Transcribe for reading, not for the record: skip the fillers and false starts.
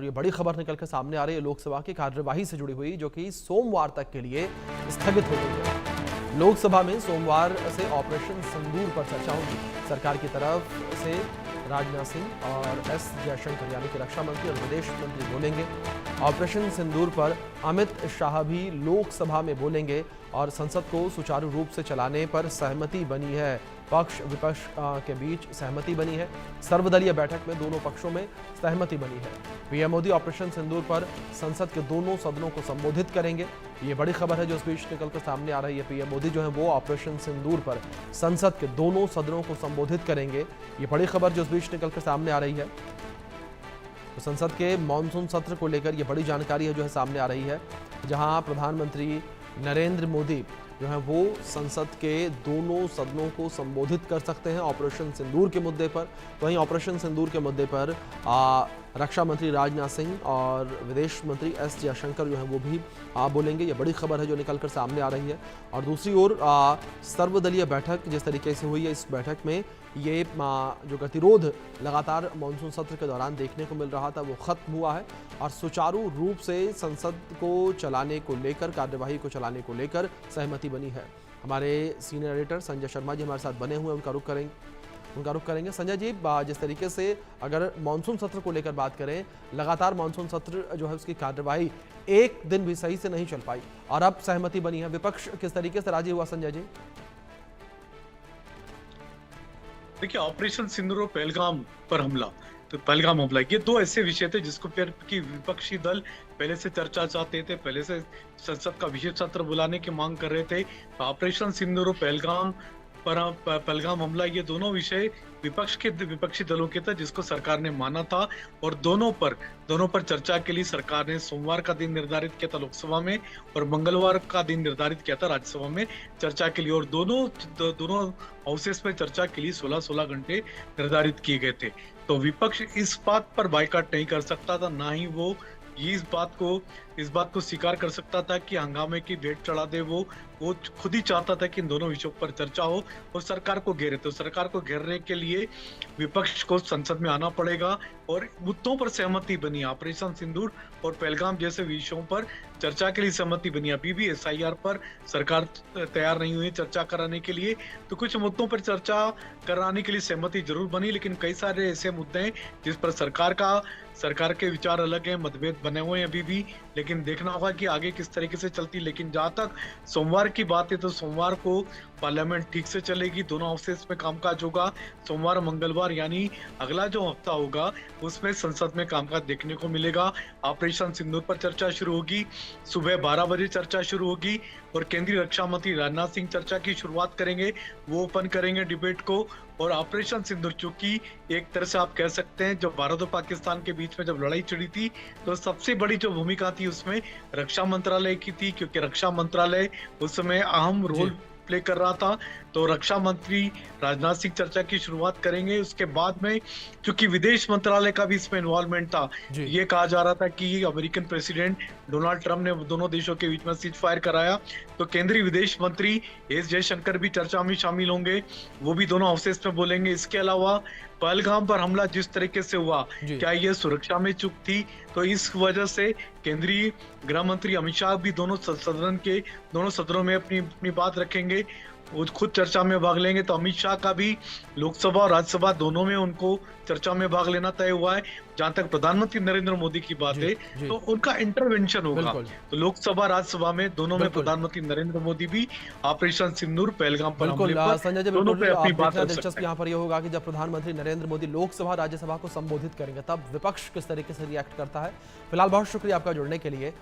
ये बड़ी खबर निकल कर सामने आ रही है लोकसभा की कार्यवाही से जुड़ी हुई, जो कि सोमवार तक के लिए स्थगित हो गई है। लोकसभा में सोमवार से ऑपरेशन सिंदूर पर चर्चा होगी। सरकार की तरफ से राजनाथ सिंह और एस जयशंकर यानी कि रक्षा मंत्री और विदेश मंत्री बोलेंगे। ऑपरेशन सिंदूर पर अमित शाह भी लोकसभा में बोलेंगे और संसद को सुचारू रूप से चलाने पर सहमति बनी है। पक्ष विपक्ष के बीच सहमति बनी है। सर्वदलीय बैठक में दोनों पक्षों में सहमति बनी है। पीएम मोदी ऑपरेशन सिंदूर पर संसद के दोनों सदनों को संबोधित करेंगे। ये बड़ी खबर है जो इस बीच निकलकर सामने आ रही है। पीएम मोदी जो है वो ऑपरेशन सिंदूर पर संसद के दोनों सदनों को संबोधित करेंगे। ये बड़ी खबर जो इस बीच निकलकर सामने आ रही है। तो संसद के मॉनसून सत्र को लेकर ये बड़ी जानकारी है जो है सामने आ रही है, जहां प्रधानमंत्री नरेंद्र मोदी जो है वो संसद के दोनों सदनों को संबोधित कर सकते हैं ऑपरेशन सिंदूर के मुद्दे पर। वहीं ऑपरेशन सिंदूर के मुद्दे पर रक्षा मंत्री राजनाथ सिंह और विदेश मंत्री एस जयशंकर जो है वो भी बोलेंगे। ये बड़ी खबर है जो निकलकर सामने आ रही है। और दूसरी ओर सर्वदलीय बैठक जिस तरीके से हुई है, इस बैठक में ये जो गतिरोध लगातार मानसून सत्र के दौरान देखने को मिल रहा था वो खत्म हुआ है और सुचारू रूप से संसद को चलाने को लेकर, कार्यवाही को चलाने को लेकर सहमति बनी है। हमारे सीनियर एडिटर संजय शर्मा जी हमारे साथ बने हुए हैं, उनका रुख करेंगे। संजय जी, जिस तरीके से अगर मानसून सत्र को लेकर बात करें, लगातार मानसून सत्र जो है उसकी कार्यवाही एक दिन भी सही से नहीं चल पाई और अब सहमति बनी है। विपक्ष किस तरीके से राजी हुआ संजय जी? देखिए, ऑपरेशन सिंदूर और पहलगाम पर हमला, तो पहलगाम हमला ये दो ऐसे विषय थे जिसको फिर की विपक्षी दल पहले से चर्चा चाहते थे, पहले से संसद का विशेष सत्र बुलाने की मांग कर रहे थे। ऑपरेशन सिंदूर और पहलगाम हमला ये दोनों विषय विपक्षी दलों के थे जिसको सरकार ने माना था और दोनों पर चर्चा के लिए सरकार ने सोमवार का दिन निर्धारित किया था लोकसभा में और मंगलवार का दिन निर्धारित किया था राज्यसभा में चर्चा के लिए। और दोनों हाउसेस में चर्चा के लिए 16-16 घंटे निर्धारित किए गए थे। तो विपक्ष इस बात पर बायकॉट नहीं कर सकता था, ना ही वो इस बात को स्वीकार कर सकता था कि हंगामे की भेंट चढ़ा दे। वो खुद ही चाहता था कि इन दोनों विषयों पर चर्चा हो और सरकार को घेरे। तो सरकार को घेरने के लिए विपक्ष को संसद में आना पड़ेगा और मुद्दों पर सहमति बनी। ऑपरेशन सिंदूर और पहलगाम जैसे विषयों पर चर्चा के लिए सहमति बनी। अभी भी SIR पर सरकार तैयार नहीं हुई चर्चा कराने के लिए, तो कुछ मुद्दों पर चर्चा कराने के लिए सहमति जरूर बनी, लेकिन कई सारे ऐसे मुद्दे हैं जिस पर सरकार के विचार अलग हैं, मतभेद बने हुए हैं अभी भी, लेकिन देखना होगा कि आगे किस तरीके से चलती। लेकिन जहां तक सोमवार की बात है तो सोमवार को पार्लियामेंट ठीक से चलेगी, दोनों हाउसेस में कामकाज होगा। सोमवार मंगलवार यानी अगला जो हफ्ता होगा उसमें संसद में कामकाज देखने को मिलेगा। ऑपरेशन सिंदूर पर चर्चा शुरू होगी, सुबह 12 बजे चर्चा शुरू होगी और केंद्रीय रक्षा मंत्री राजनाथ सिंह चर्चा की शुरुआत करेंगे, वो ओपन करेंगे डिबेट को। और ऑपरेशन सिंदूर चूंकि एक तरह से आप कह सकते हैं जब भारत और पाकिस्तान के बीच में जब लड़ाई छिड़ी थी तो सबसे बड़ी जो भूमिका थी उसमें रक्षा मंत्रालय की थी, क्योंकि रक्षा मंत्रालय उस समय अहम रोल प्ले कर रहा था। तो रक्षा मंत्री राजनाथ सिंह चर्चा की शुरुआत करेंगे। उसके बाद में क्योंकि विदेश मंत्रालय का भी इसमें इन्वॉल्वमेंट था, ये कहा जा रहा था कि अमेरिकन प्रेसिडेंट डोनाल्ड ट्रंप ने दोनों देशों के बीच में सीज फायर कराया, तो केंद्रीय विदेश मंत्री एस जयशंकर भी चर्चा में शामिल होंगे, वो भी दोनों हाउसेस में बोलेंगे। इसके अलावा पहलगाम पर हमला जिस तरीके से हुआ, क्या ये सुरक्षा में चूक थी? तो इस वजह से केंद्रीय गृह मंत्री अमित शाह भी दोनों सदनों में अपनी बात रखेंगे, वो खुद चर्चा में भाग लेंगे। तो अमित शाह का भी लोकसभा और राज्यसभा दोनों में उनको चर्चा में भाग लेना तय हुआ है। जहां तक प्रधानमंत्री नरेंद्र मोदी की बात है तो उनका इंटरवेंशन होगा, तो लोकसभा राज्यसभा में दोनों में प्रधानमंत्री नरेंद्र मोदी भी ऑपरेशन सिंदूर पहलगाम पर हमले पर संजय जी, दोनों पे अपनी बात दिलचस्प यहाँ पर यह होगा कि जब प्रधानमंत्री नरेंद्र मोदी लोकसभा राज्यसभा को संबोधित करेंगे तब विपक्ष किस तरीके से रिएक्ट करता है। फिलहाल बहुत शुक्रिया आपका जुड़ने के लिए।